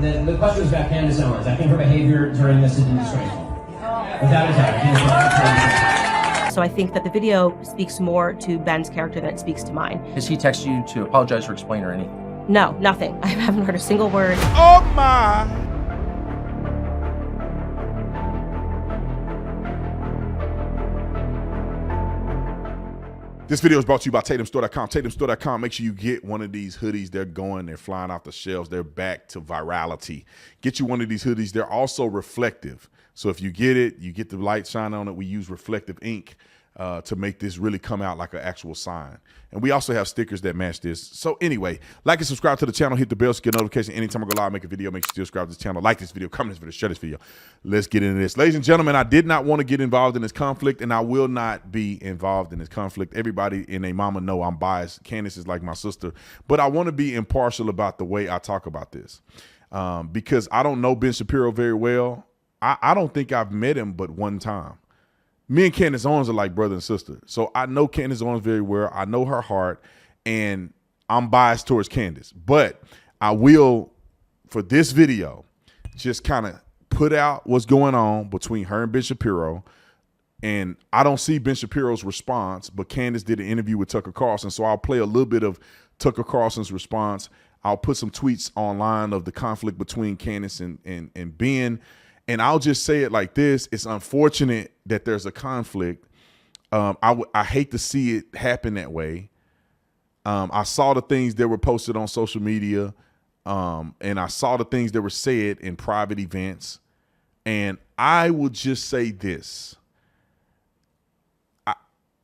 the question was about Candace Owens. I think her behavior during this has been disgraceful. Without a doubt. So I think that the video speaks more to Ben's character than it speaks to mine. Has he texted you to apologize or explain or anything? No, nothing. I haven't heard a single word. Oh my! This video is brought to you by TatumStore.com. TatumStore.com. Make sure you get one of these hoodies. They're going. They're flying off the shelves. They're back to virality. Get you one of these hoodies. They're also reflective. So if you get it, you get the light shine on it. We use reflective ink to make this really come out like an actual sign. And we also have stickers that match this. So anyway, like and subscribe to the channel. Hit the bell to get notification anytime I go live, make a video. Make sure you subscribe to this channel. Like this video, comment this video, share this video. Let's get into this. Ladies and gentlemen, I did not want to get involved in this conflict, and I will not be involved in this conflict. Everybody and their mama know I'm biased. Candace is like my sister. But I want to be impartial about the way I talk about this because I don't know Ben Shapiro very well. I don't think I've met him but one time. Me and Candace Owens are like brother and sister. So I know Candace Owens very well. I know her heart, and I'm biased towards Candace. But I will, for this video, just kind of put out what's going on between her and Ben Shapiro. And I don't see Ben Shapiro's response, but Candace did an interview with Tucker Carlson. So I'll play a little bit of Tucker Carlson's response. I'll put some tweets online of the conflict between Candace and Ben. And I'll just say it like this. It's unfortunate that there's a conflict. I hate to see it happen that way. I saw the things that were posted on social media, and I saw the things that were said in private events. And I would just say this.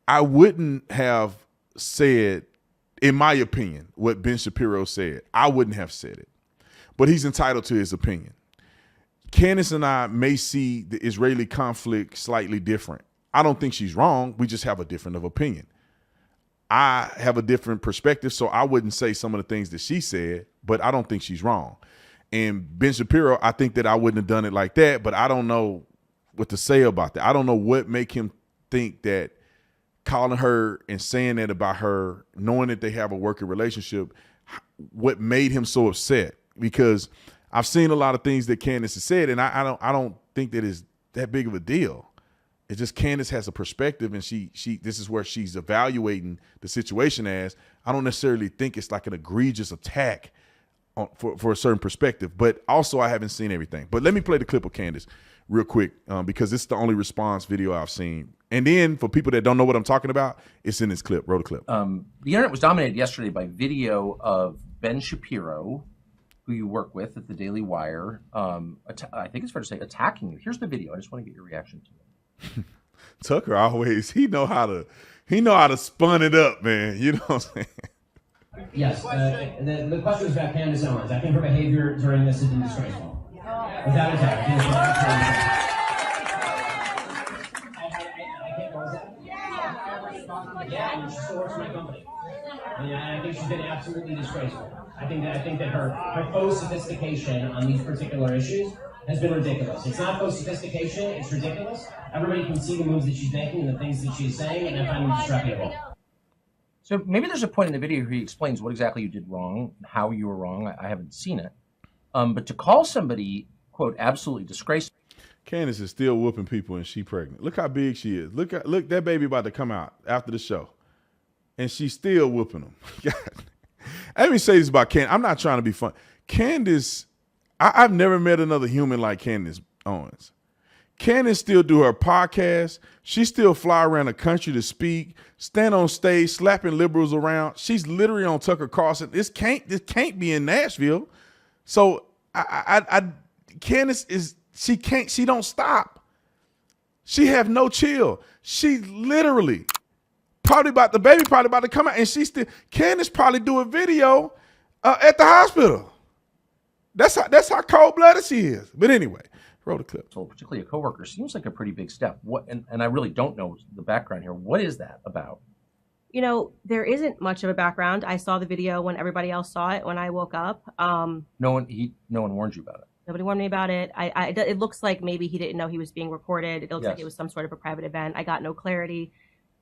I wouldn't have said, in my opinion, what Ben Shapiro said. I wouldn't have said it. But he's entitled to his opinion. Candace and I may see the Israeli conflict slightly different. I don't think she's wrong. We just have a different of opinion. I have a different perspective, so I wouldn't say some of the things that she said, but I don't think she's wrong. And Ben Shapiro, I think that I wouldn't have done it like that, but I don't know what to say about that. I don't know what make him think that calling her and saying that about her, knowing that they have a working relationship, what made him so upset. Because I've seen a lot of things that Candace has said, and I don't think that is that big of a deal. It's just Candace has a perspective, and this is where she's evaluating the situation as. I don't necessarily think it's like an egregious attack for a certain perspective, but also I haven't seen everything. But let me play the clip of Candace real quick because it's the only response video I've seen. And then for people that don't know what I'm talking about, it's in this clip. Roll the clip. The internet was dominated yesterday by video of Ben Shapiro, who you work with at the Daily Wire, I think it's fair to say, attacking you. Here's the video. I just want to get your reaction to it. Tucker always, he know how to spun it up, man. You know what I'm saying? Yes, the question was about Candace Owens. I think her behavior during this has been disgraceful. Without a doubt. Yeah, and she still works for my company. And I think she's been absolutely disgraceful. I think that her faux sophistication on these particular issues has been ridiculous. It's not faux sophistication, it's ridiculous. Everybody can see the moves that she's making and the things that she's saying, and I find them disreputable. So maybe there's a point in the video where he explains what exactly you did wrong, how you were wrong. I haven't seen it. But to call somebody, quote, absolutely disgraceful. Candace is still whooping people and she pregnant. Look how big she is. Look, that baby about to come out after the show. And she's still whooping them. Let me say this about Candace. I'm not trying to be fun. Candace, I've never met another human like Candace Owens. Candace still do her podcast. She still fly around the country to speak, stand on stage, slapping liberals around. She's literally on Tucker Carlson. This can't be in Nashville. So Candace she don't stop. She have no chill. She literally probably about to come out, and Candace probably do a video at the hospital. That's how cold-blooded she is. But anyway, roll the clip. So particularly a coworker seems like a pretty big step. And I really don't know the background here. What is that about? You know, there isn't much of a background. I saw the video when everybody else saw it when I woke up. No one warned you about it. Nobody warned me about it. It looks like maybe he didn't know he was being recorded. It looks like it was some sort of a private event. I got no clarity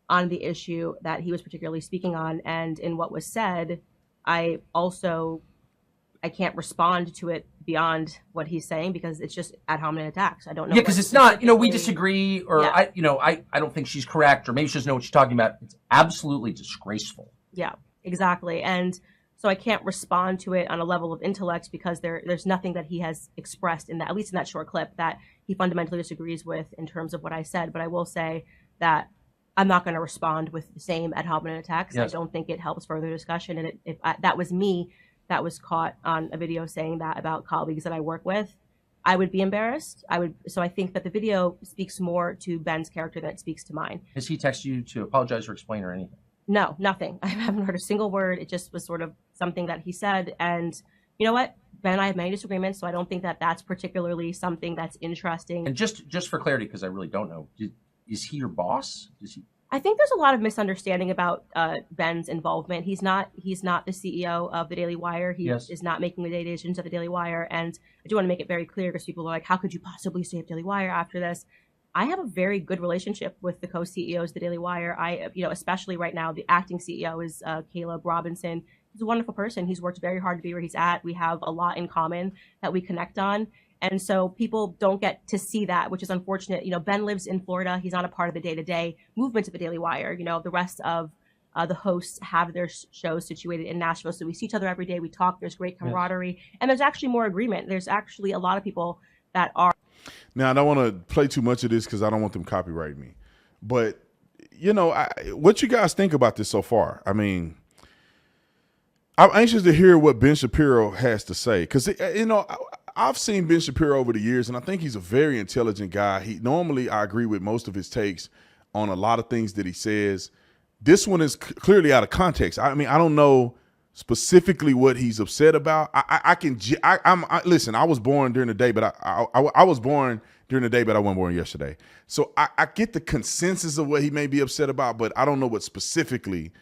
on the issue that he was particularly speaking on. And in what was said, I can't respond to it beyond what he's saying because it's just ad hominem attacks. I don't know. Yeah, because it's not, we disagree, or Yeah. I don't think she's correct, or maybe she doesn't know what she's talking about. It's absolutely disgraceful. Yeah, exactly. And so I can't respond to it on a level of intellect because there's nothing that he has expressed in that, at least in that short clip, that he fundamentally disagrees with in terms of what I said. But I will say that I'm not going to respond with the same ad hominem attacks. Yes. I don't think it helps further discussion. And if that was me that was caught on a video saying that about colleagues that I work with, I would be embarrassed. So I think that the video speaks more to Ben's character than it speaks to mine. Has he texted you to apologize or explain or anything? No, nothing. I haven't heard a single word. It just was sort of something that he said. And you know what? Ben and I have many disagreements, so I don't think that that's particularly something that's interesting. And just for clarity, because I really don't know, is he your boss? I think there's a lot of misunderstanding about Ben's involvement. He's not the CEO of the Daily Wire. He is not making the day decisions at the Daily Wire. And I do want to make it very clear because people are like, how could you possibly stay at Daily Wire after this? I have a very good relationship with the co-CEOs of the Daily Wire. Especially right now, the acting CEO is Caleb Robinson. He's a wonderful person. He's worked very hard to be where he's at. We have a lot in common that we connect on. And so people don't get to see that, which is unfortunate. Ben lives in Florida. He's not a part of the day-to-day movement of the Daily Wire. The rest of the hosts have their shows situated in Nashville. So we see each other every day. We talk. There's great camaraderie. Yes. And there's actually more agreement. There's actually a lot of people that are. Now, I don't want to play too much of this because I don't want them copyrighting me. But, what you guys think about this so far? I mean, I'm anxious to hear what Ben Shapiro has to say because, I've seen Ben Shapiro over the years, and I think he's a very intelligent guy. Normally, I agree with most of his takes on a lot of things that he says. This one is clearly out of context. I mean, I don't know specifically what he's upset about. Listen, I was born during the day, but I was born during the day, but I wasn't born yesterday. So I get the consensus of what he may be upset about, but I don't know what specifically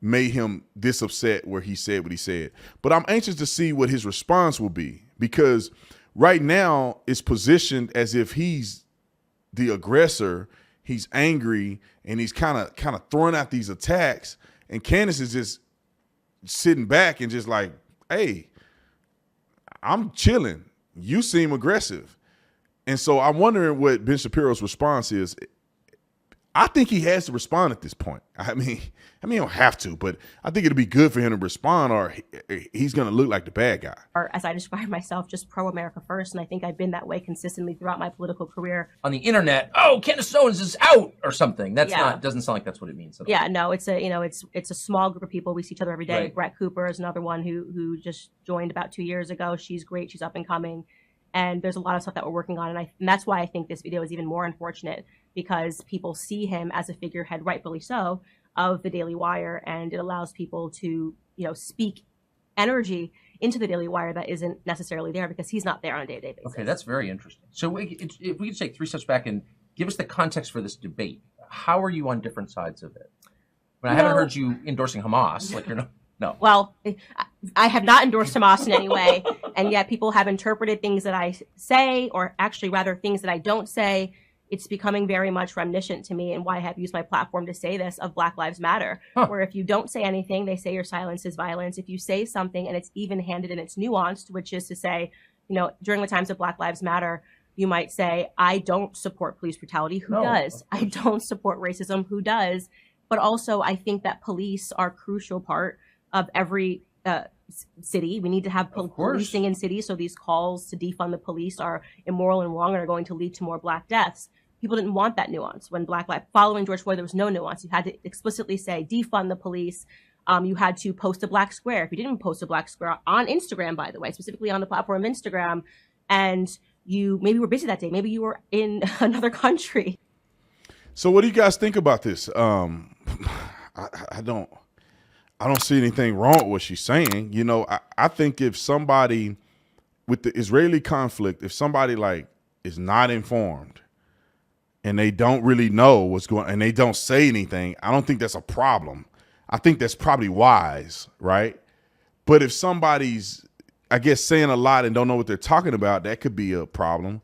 made him this upset where he said what he said. But I'm anxious to see what his response will be because right now it's positioned as if he's the aggressor, he's angry, and he's kind of throwing out these attacks. And Candace is just sitting back and just like, hey, I'm chilling. You seem aggressive. And so I'm wondering what Ben Shapiro's response is. I think he has to respond at this point. I mean, he don't have to, but I think it'd be good for him to respond or he's going to look like the bad guy. Or as I describe myself, just pro-America first. And I think I've been that way consistently throughout my political career. On the internet, Candace Owens is out or something. Doesn't sound like that's what it means. Yeah, no, it's a small group of people. We see each other every day. Right. Brett Cooper is another one who just joined about 2 years ago. She's great. She's up and coming. And there's a lot of stuff that we're working on. And that's why I think this video is even more unfortunate because people see him as a figurehead, rightfully so, of the Daily Wire. And it allows people to, speak energy into the Daily Wire that isn't necessarily there because he's not there on a day-to-day basis. Okay, that's very interesting. So if we could take 3 steps back and give us the context for this debate, how are you on different sides of it? I haven't heard you endorsing Hamas. Like you're not. No. Well, I have not endorsed Hamas in any way, and yet people have interpreted things that I say, or actually rather things that I don't say. It's becoming very much reminiscent to me and why I have used my platform to say this of Black Lives Matter, where if you don't say anything, they say your silence is violence. If you say something and it's even-handed and it's nuanced, which is to say, during the times of Black Lives Matter, you might say, I don't support police brutality. Who does? Okay. I don't support racism. Who does? But also, I think that police are a crucial part of every city. We need to have policing in cities. So these calls to defund the police are immoral and wrong and are going to lead to more Black deaths. People didn't want that nuance. When following George Floyd, there was no nuance. You had to explicitly say defund the police. You had to post a black square. If you didn't post a black square on Instagram, by the way, specifically on the platform of Instagram, and you maybe were busy that day, maybe you were in another country. So what do you guys think about this? I don't see anything wrong with what she's saying. I think if somebody with the Israeli conflict, if somebody is not informed and they don't really know what's going on and they don't say anything, I don't think that's a problem. I think that's probably wise, right? But if somebody's, I guess, saying a lot and don't know what they're talking about, that could be a problem.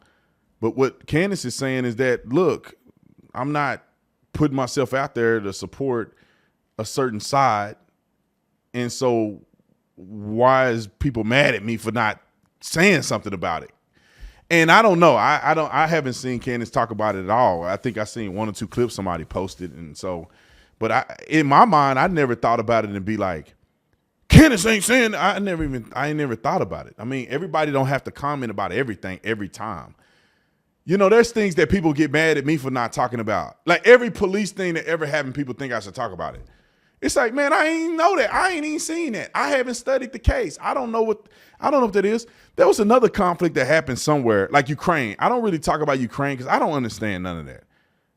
But what Candace is saying is that, look, I'm not putting myself out there to support a certain side. And so why is people mad at me for not saying something about it. And I don't know. I haven't seen Candace talk about it at all. I think I seen 1 or 2 clips somebody posted, and so, but in my mind, I never thought about it and be like, Candace ain't saying. I ain't never thought about it. I mean, everybody don't have to comment about everything every time. You know, there's things that people get mad at me for not talking about. Like every police thing that ever happened, people think I should talk about it. It's like, man, I ain't know that. I ain't even seen that. I haven't studied the case. I don't know what that is. There was another conflict that happened somewhere, like Ukraine. I don't really talk about Ukraine because I don't understand none of that.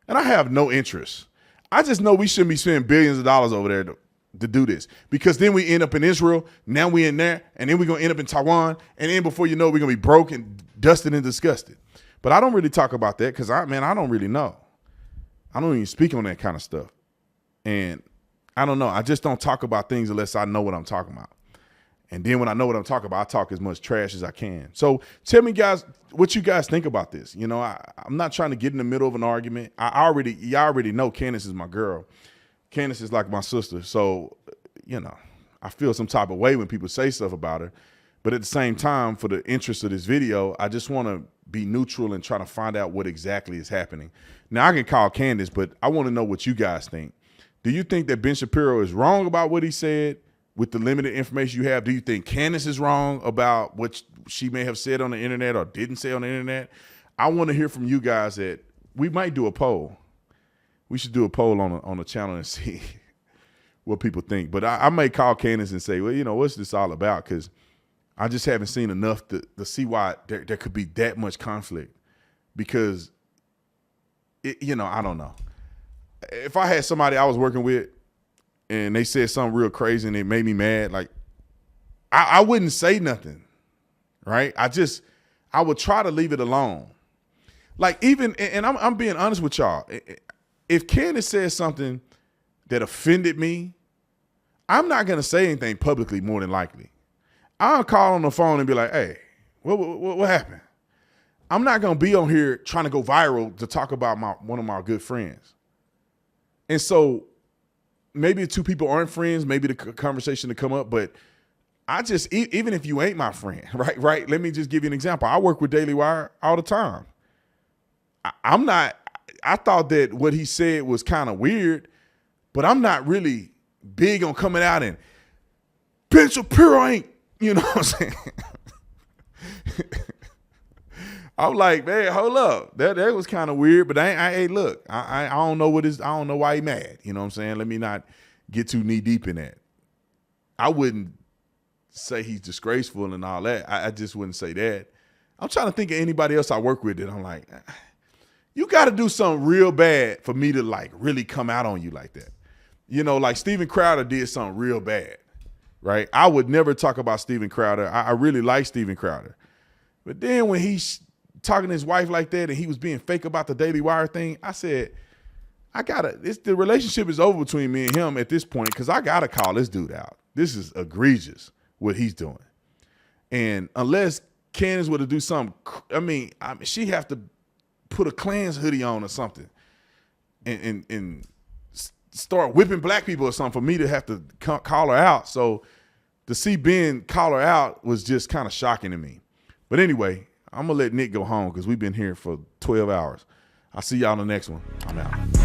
And I have no interest. I just know we shouldn't be spending billions of dollars over there to do this, because then we end up in Israel. Now we in there, and then we're going to end up in Taiwan. And then before you know, we're going to be broke and dusted and disgusted. But I don't really talk about that because I don't really know. I don't even speak on that kind of stuff. And I don't know. I just don't talk about things unless I know what I'm talking about. And then when I know what I'm talking about, I talk as much trash as I can. So tell me, guys, what you guys think about this. You know, I'm not trying to get in the middle of an argument. Y'all already know Candace is my girl. Candace is like my sister. So, you know, I feel some type of way when people say stuff about her. But at the same time, for the interest of this video, I just want to be neutral and try to find out what exactly is happening. Now, I can call Candace, but I want to know what you guys think. Do you think that Ben Shapiro is wrong about what he said with the limited information you have? Do you think Candace is wrong about what she may have said on the internet or didn't say on the internet? I want to hear from you guys. That we might do a poll. We should do a poll on the channel and see what people think. But I may call Candace and say, well, you know, what's this all about? Because I just haven't seen enough to see why there could be that much conflict. Because, you know, I don't know. If I had somebody I was working with and they said something real crazy and it made me mad, like, I wouldn't say nothing, right? I would try to leave it alone. Like, even, and I'm being honest with y'all, if Candace says something that offended me, I'm not going to say anything publicly, more than likely. I'll call on the phone and be like, hey, what happened? I'm not going to be on here trying to go viral to talk about one of my good friends. And so maybe the 2 people aren't friends, maybe the conversation to come up, but I just, even if you ain't my friend, right? Let me just give you an example. I work with Daily Wire all the time. I thought that what he said was kind of weird, but I'm not really big on coming out and Ben Shapiro ain't, you know what I'm saying? I'm like, man, hold up. That was kind of weird, but hey, look, I don't know I don't know why he mad. You know what I'm saying? Let me not get too knee deep in that. I wouldn't say he's disgraceful and all that. I just wouldn't say that. I'm trying to think of anybody else I work with that I'm like, you got to do something real bad for me to like really come out on you like that. You know, like Steven Crowder did something real bad, right? I would never talk about Steven Crowder. I really like Steven Crowder. But then when he's talking to his wife like that and he was being fake about the Daily Wire thing, I said, the relationship is over between me and him at this point, because I got to call this dude out. This is egregious what he's doing. And unless Candace were to do something, I mean, she have to put a Klans hoodie on or something and start whipping black people or something for me to have to call her out. So to see Ben call her out was just kind of shocking to me. But anyway, I'm going to let Nick go home because we've been here for 12 hours. I'll see y'all in the next one. I'm out.